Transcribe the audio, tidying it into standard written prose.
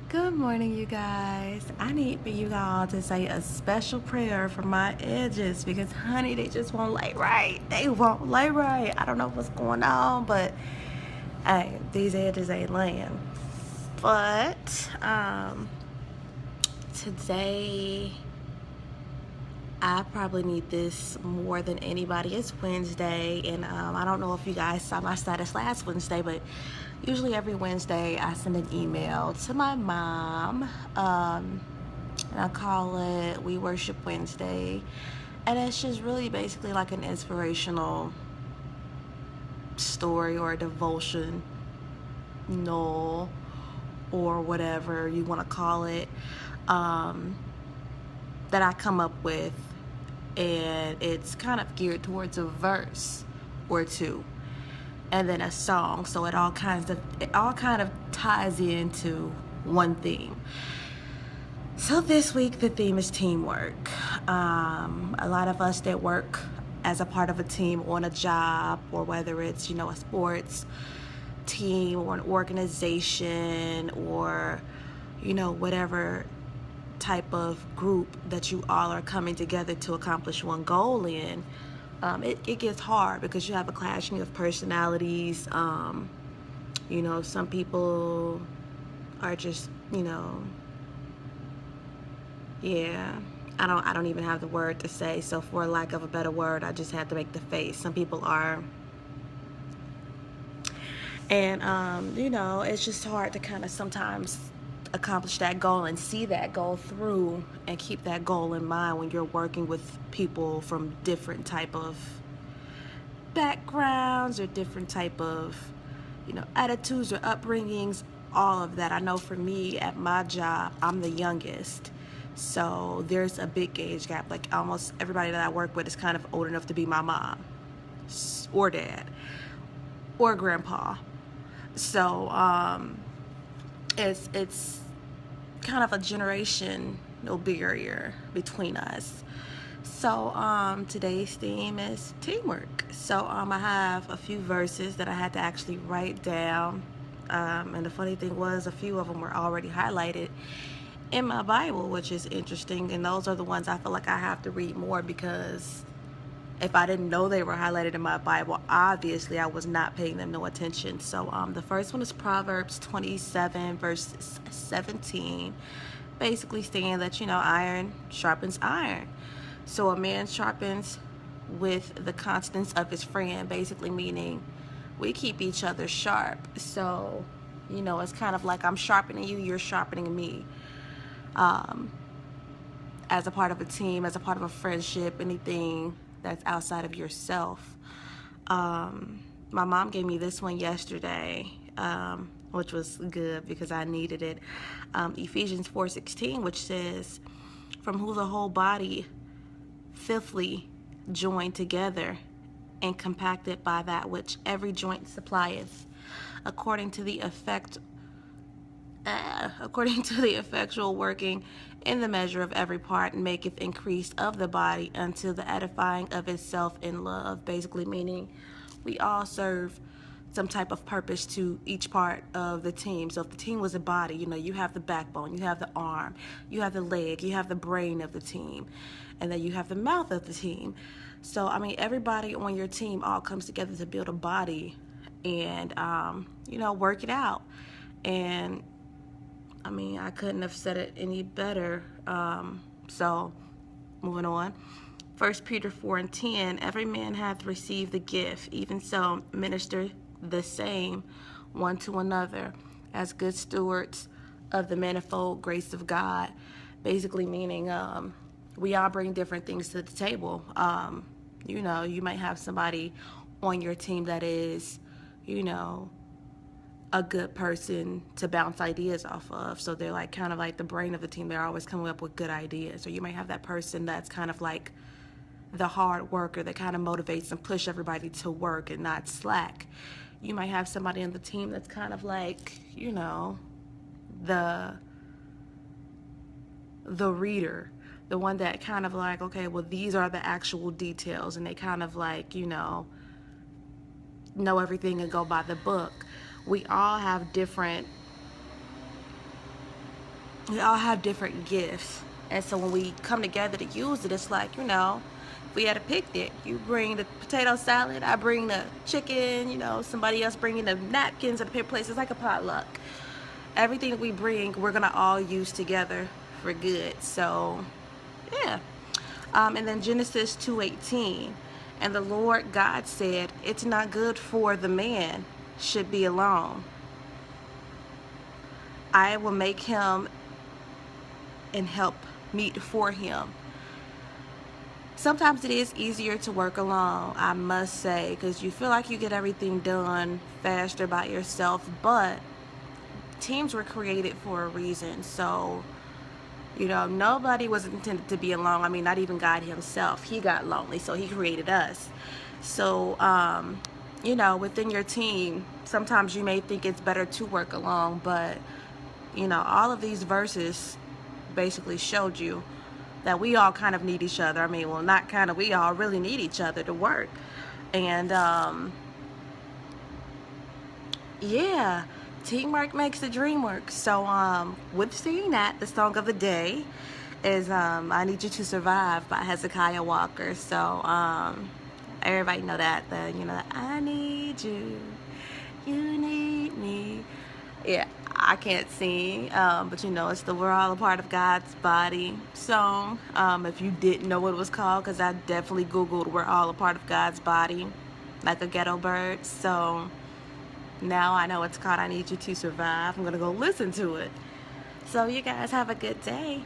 Good morning, you guys. I need for you all to say a special prayer for my edges because, honey, they just won't lay right. They won't lay right. I don't know what's going on, but hey, these edges ain't laying. But today, I probably need this more than anybody. It's Wednesday, and I don't know if you guys saw my status last Wednesday, but usually every Wednesday I send an email to my mom, and I call it We Worship Wednesday. And it's just really basically like an inspirational story or a devotion, no, or whatever you want to call it, that I come up with, and it's kind of geared towards a verse or two, and then a song. So it all kind of ties into one theme. So this week the theme is teamwork. A lot of us that work as a part of a team on a job, or whether it's a sports team or an organization, or whatever type of group that you all are coming together to accomplish one goal in, it gets hard because you have a clashing of personalities. Some people are just, yeah, I don't even have the word to say. So for lack of a better word, I just had to make the face. Some people are, and it's just hard to kind of sometimes accomplish that goal and see that goal through and keep that goal in mind when you're working with people from different type of backgrounds or different type of attitudes or upbringings, all of that. I know for me at my job, I'm the youngest, so there's a big age gap. Like almost everybody that I work with is kind of old enough to be my mom or dad or grandpa. So it's kind of a generational barrier between us. So today's theme is teamwork. So I have a few verses that I had to actually write down, and the funny thing was a few of them were already highlighted in my Bible, which is interesting, and those are the ones I feel like I have to read more, because if I didn't know they were highlighted in my Bible, obviously I was not paying them no attention. So the first one is Proverbs 27 verse 17, basically saying that iron sharpens iron. So a man sharpens with the constance of his friend, basically meaning we keep each other sharp. So it's kind of like I'm sharpening you, you're sharpening me, as a part of a team, as a part of a friendship, anything that's outside of yourself. My mom gave me this one yesterday, which was good because I needed it. Ephesians 4:16, which says, from who the whole body fifthly joined together and compacted by that which every joint supplieth, according to the effectual working in the measure of every part, maketh increase of the body unto the edifying of itself in love. Basically meaning we all serve some type of purpose to each part of the team. So if the team was a body, you have the backbone, you have the arm, you have the leg, you have the brain of the team, and then you have the mouth of the team. So everybody on your team all comes together to build a body and work it out. And I couldn't have said it any better. So moving on. 1 Peter 4:10, every man hath received the gift, even so minister the same one to another as good stewards of the manifold grace of God. Basically meaning we all bring different things to the table. You might have somebody on your team that is, a good person to bounce ideas off of. So they're like kind of like the brain of the team. They're always coming up with good ideas. Or you might have that person that's kind of like the hard worker that kind of motivates and push everybody to work and not slack. You might have somebody on the team that's kind of like, the reader, the one that kind of like, okay, well, these are the actual details, and they kind of like, know everything and go by the book. We all have different we all have different gifts. And so when we come together to use it, it's like, if we had a picnic, you bring the potato salad, I bring the chicken, somebody else bringing the napkins or the paper plates. It's like a potluck. Everything that we bring, we're going to all use together for good. So, yeah. And then Genesis 2:18. And the Lord God said, it's not good for the man should be alone. I will make him and help meet for him. Sometimes it is easier to work alone, I must say, because you feel like you get everything done faster by yourself, but teams were created for a reason. So, nobody was intended to be alone. I mean, not even God himself. He got lonely, so he created us. So, within your team, sometimes you may think it's better to work alone, but, all of these verses basically showed you that we all kind of need each other. I mean, well, not kind of, we all really need each other to work. And, yeah, teamwork makes the dream work. So, with seeing that, the song of the day is I Need You to Survive by Hezekiah Walker. So, everybody know that, I need you, you need me. Yeah, I can't sing, but it's the We're All a Part of God's Body song. If you didn't know what it was called, because I definitely Googled We're All a Part of God's Body, like a ghetto bird. So now I know it's called I Need You to Survive. I'm going to go listen to it. So you guys have a good day.